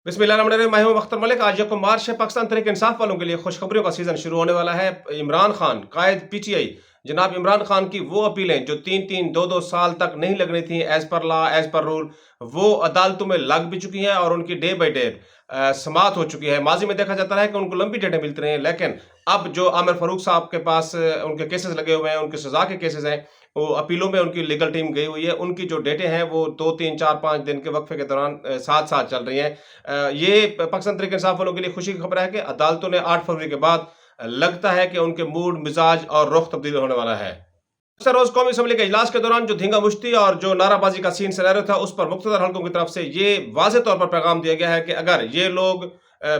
बिस्मिल्लाहिर्रहमानिर्रहीम। मैं हूं अख्तर मलिक। आज यकम मार्च है। पाकिस्तान तहरीक इंसाफ वालों के लिए खुशखबरियों का सीजन शुरू होने वाला है। इमरान खान कायद पीटीआई जनाब इमरान खान की वो अपीलें जो 3-3, 2-2 साल तक नहीं लगनी थी as per law as per rule, वो अदालतों में लग भी चुकी हैं और उनकी डे बाई डे समात हो चुकी है। माजी में देखा जाता है कि उनको लंबी डेटें मिलती रही हैं, लेकिन अब जो आमिर फारूक साहब के पास उनके केसेस लगे हुए हैं, उनकी सजा के केसेस हैं, वो अपीलों में उनकी लीगल टीम गई हुई है। उनकी जो डेटें हैं वो 2-3-4-5 दिन के वक्फे के दौरान साथ साथ चल रही हैं। ये पाकिस्तान तहरीक इंसाफ वालों के लिए खुशी की खबर है कि अदालतों ने 8 फरवरी के बाद लगता है कि उनके मूड, मिजाज और रुख तब्दील होने वाला है। सर रोज कौमी असम्बली के इजलास के दौरान जो धींगा मुश्ती और जो नाराबाजी का सीन सिनेरियो था, उस पर मुख्तलिफ हल्कों की तरफ से ये वाज़े तौर पर पैगाम दिया गया है कि अगर ये लोग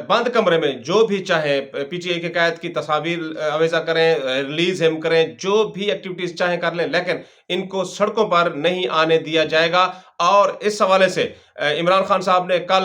बंद कमरे में जो भी चाहें पीटीआई के कायद की तस्वीर अवेजा करें, रिलीज हिम करें, जो भी एक्टिविटीज चाहें कर लें, लेकिन इनको सड़कों पर नहीं आने दिया जाएगा। और इस हवाले से इमरान खान साहब ने कल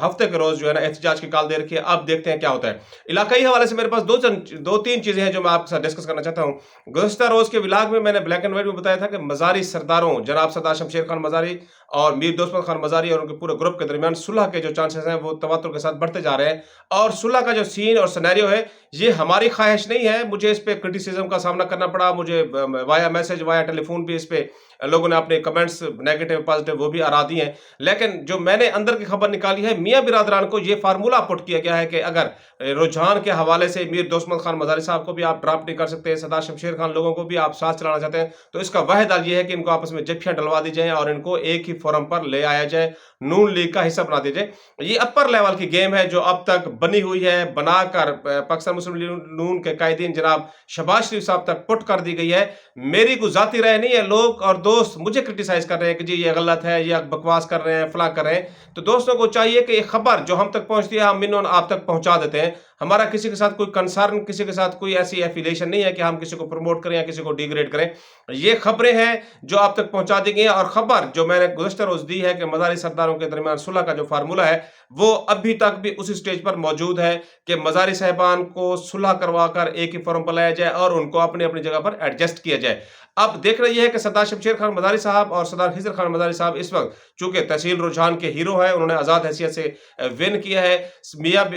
हफ्ते के रोज जो है ना एहतजाज की कॉल दे रखी है। अब देखते हैं क्या होता है। इलाकाई हवाले से मेरे पास दो तीन चीजें हैं जो मैं आपके साथ डिस्कस करना चाहता हूँ। गुज़श्ता रोज के व्लॉग में मैंने ब्लैक एंड व्हाइट में बताया था कि मज़ारी सरदारों जनाब सरदार शमशेर खान मज़ारी और मीर दोस्त खान मज़ारी और उनके पूरे ग्रुप के दरमियान सुलह के जो चांसेस हैं वो तवातुर के साथ बढ़ते जा रहे हैं। और सुलह का जो सीन और सिनेरियो है, ये हमारी ख्वाहिश नहीं है। मुझे इस पे क्रिटिसिज्म का सामना करना पड़ा। मुझे वाया मैसेज वाया टेलीफोन भी इस पे लोगों ने अपने कमेंट्स नेगेटिव पॉजिटिव वो भी आरा दिए हैं। लेकिन जो मैंने अंदर की खबर निकाली है, मियां बिरादरान को ये फार्मूला पुट किया गया है कि अगर रुझान के हवाले से मीर दोस्त खान मज़ारी साहब को भी आप ड्राफ्ट नहीं कर सकते, सरदार शमशेर खान लोगों को भी आप साथ चलाना चाहते हैं, तो इसका वाहिद हल ये है कि इनको आपस में जफ्फियां डलवा दी जाए और इनको एक ही फोरम पर ले आया जाए, नून लीग का हिस्सा बना दिया जाए। ये अपर लेवल की गेम है जो अब तक बनी हुई है, बनाकर पाकिस्तान मुस्लिम लीग नून के कायदीन जनाब शहबाज शरीफ साहब तक पुट कर दी गई है। मेरी कोई जाती राय नहीं है। लोग और दोस्त मुझे क्रिटिसाइज कर रहे हैं कि जी ये गलत है, ये बकवास कर रहे हैं, फला कर रहे हैं। तो दोस्तों को चाहिए कि ये खबर जो हम तक पहुंचती है, हम मिनोन आप तक पहुंचा देते हैं। हमारा किसी के साथ कोई कंसर्न, किसी के साथ कोई ऐसी एफिलिएशन नहीं है कि हम किसी को प्रमोट करें या किसी को डिग्रेड करें। ये खबरें हैं जो आप तक पहुंचा दी गई हैं। और खबर जो मैंने गुज़श्ता रोज दी है कि मज़ारी सरदारों के दरमियान सुलह का जो फार्मूला है, वो अभी तक भी उसी स्टेज पर मौजूद है कि मज़ारी साहिबान को सुलह करवा कर एक ही फोरम पर लाया जाए और उनको अपनी अपनी जगह पर एडजस्ट किया जाए। अब देखना यह है कि सरदार शमशेर खान मज़ारी साहब और सरदार खिज़र खान मज़ारी साहब इस वक्त चूंकि तहसील रुझान के हीरो हैं, उन्होंने आज़ाद हैसियत से विन किया है।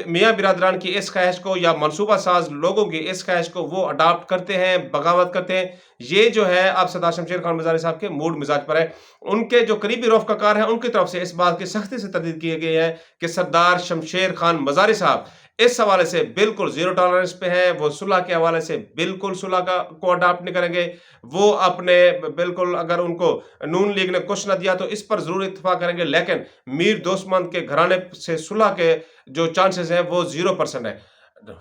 मियाँ बिरादरान की इस ख्वाहिश को या मनसूबा साज लोगों की इस ख्वाहिश को वो अडाप्ट करते हैं, बगावत करते हैं। ये जो है अब सरदार शमशेर खान मज़ारी साहब के मूड मिजाज पर है। उनके जो करीबी रफ़्क़ार हैं, उनकी तरफ से इस बात की सख्ती से तरदीद की गई है कि सरदार शमशेर खान मज़ारी साहब इस हवाले से बिल्कुल ज़ीरो टॉलरेंस पे हैं। वो सुलह के हवाले से बिल्कुल सुलह को अडॉप्ट नहीं करेंगे। वो अपने बिल्कुल अगर उनको नून लीग ने कुछ ना दिया तो इस पर ज़रूर इत्तेफ़ाक करेंगे, लेकिन मीर दोस्तमंद के घराने से सुलह के जो चांसेस हैं वो 0% है।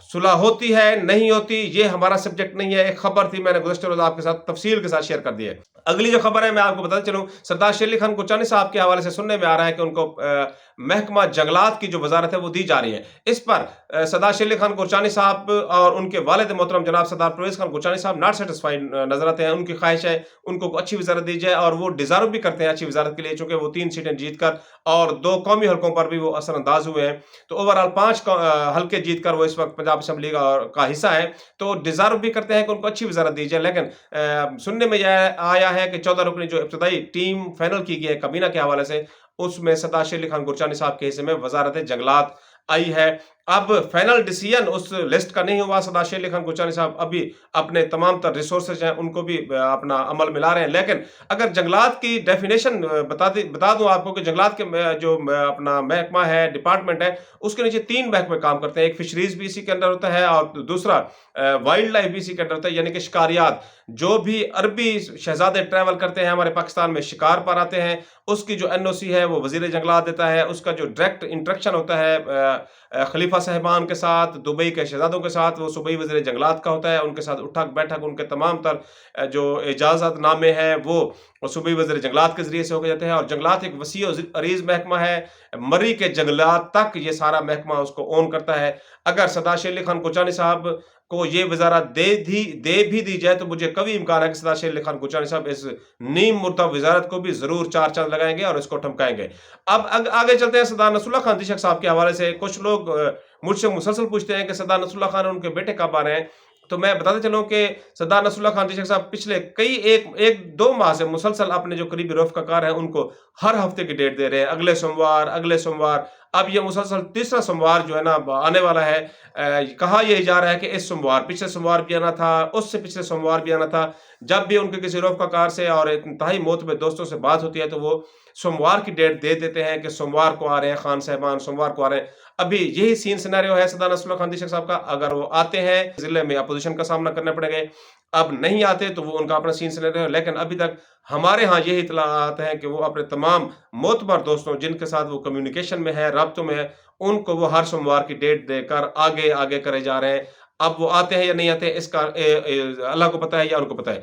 सुलह होती है, नहीं होती, ये हमारा सब्जेक्ट नहीं है। एक खबर थी, मैंने गुज़श्ता रोज़ आपके साथ तफसील के साथ शेयर कर दी है। अगली जो खबर है मैं आपको बताते चलूँ, सरदार शेर अली खान कोचानी साहब के हवाले से सुनने में आ रहा है कि उनको महकमा जंगलात की जो वज़ारत है वो दी जा रही है। इस पर सरदार शेर अली खान कोचानी साहब और उनके वालिद मोहतरम जनाब सरदार परवेज़ खान कोचानी साहब नॉट सैटिस्फाइड नज़र आते हैं। उनकी ख्वाहिश है उनको अच्छी वज़ारत दी जाए और वो डिज़र्व भी करते हैं अच्छी वज़ारत के लिए, चूँकि वो 3 सीटें जीत कर और 2 कौमी हलकों पर भी वो असरअंदाज हुए हैं। तो ओवरऑल 5 हलके जीत कर वो इस वक्त पंजाब असम्बली का हिस्सा है, तो डिज़र्व भी करते हैं कि उनको अच्छी वज़ारत दी जाए। लेकिन सुनने में यह आया है कि 14 रुकनी जो इब्तदाई टीम फाइनल की गई है काबीना के हवाले से, उसमें सरदार शेर अली खान गुरचानी साहब के हिस्से में वज़ारत जंगलात आई है। अब फाइनल डिसीजन उस लिस्ट का नहीं हुआ। सरदार शेर अली खान गुरचानी साहब अभी अपने तमाम तर रिसोर्सेज हैं उनको भी अपना अमल मिला रहे हैं। लेकिन अगर जंगलात की डेफिनेशन बता दूं आपको कि जंगलात के जो अपना महकमा है, डिपार्टमेंट है, उसके नीचे 3 महकमे काम करते हैं। एक फिशरीज भी इसी के अंदर होता है और दूसरा वाइल्ड लाइफ भी इसी के अंदर होता है, यानी कि शिकारियात। जो भी अरबी शहजादे ट्रैवल करते हैं हमारे पाकिस्तान में शिकार पर आते हैं, उसकी जो एनओसी है वो वजीर जंगलात देता है। उसका जो डायरेक्ट इंटरेक्शन होता है खलीफा साहिबान के साथ, दुबई के शहजादों के साथ, वो सूबाई वज़ीर जंगलात का होता है। उनके साथ उठक-बैठक, उनके तमाम तर जो इजाज़तनामे हैं वो सूबाई वज़ीर जंगलात के ज़रिए से होके जाते हैं। और जंगलात एक वसीअ अरीज़ महकमा है। मर्री के जंगलात तक ये सारा महकमा उसको ओन करता है। अगर सरदार शेर अली खान कोचानी साहब को ये वज़ारत दे भी दी जाए तो मुझे कभी इम्कान है कि सरदार शेर अली खान कोचानी साहब इस नीम मुर्तब वज़ारत को भी ज़रूर 4 चाँद लगाएँगे और इसको ठमकाएँगे। अब आगे चलते हैं सरदार नसरुल्लाह खान दिशक साहब के हवाले से। कुछ लोग मुझसे मुसलसल पूछते हैं कि सरदार नसरुल्लाह खान और उनके बेटे कब आ रहे हैं? तो मैं बताते चलूँ कि सरदार नसरुल्लाह खान दिशक साहब पिछले कई 1-2 माह से मुसलसल अपने जो करीबी रफ़्क़ार हैं उनको हर हफ़्ते की डेट दे रहे हैं। अगले सोमवार, اب یہ مسلسل تیسرا سوموار جو ہے نا آنے والا ہے۔ کہا یہ جا رہا ہے کہ اس سوموار، پچھلے سوموار بھی آنا تھا، اس سے پچھلے سوموار بھی آنا تھا۔ جب بھی ان کے کسی رفقا کار سے اور انتہائی معتبر دوستوں سے بات ہوتی ہے تو وہ سوموار کی ڈیٹ دے دیتے ہیں کہ سوموار کو آ رہے ہیں خان صاحبان، سوموار کو آ رہے ہیں۔ ابھی یہی سین سینیریو ہے سردار نصراللہ خان دیشک صاحب کا، اگر وہ آتے ہیں ضلع میں اپوزیشن کا سامنا کرنا پڑے گا، اب نہیں آتے تو وہ ان کا اپنا سین سینیریو ہے، لیکن ابھی تک ہمارے ہاں یہی اطلاعات ہیں کہ وہ اپنے تمام معتبر دوستوں جن کے ساتھ وہ کمیونیکیشن میں ہے، رابطوں میں ہے، ان کو وہ ہر سوموار کی ڈیٹ دے کر آگے آگے کرے جا رہے ہیں۔ اب وہ آتے ہیں یا نہیں آتے اس کا اللہ کو پتہ ہے یا ان کو پتہ ہے۔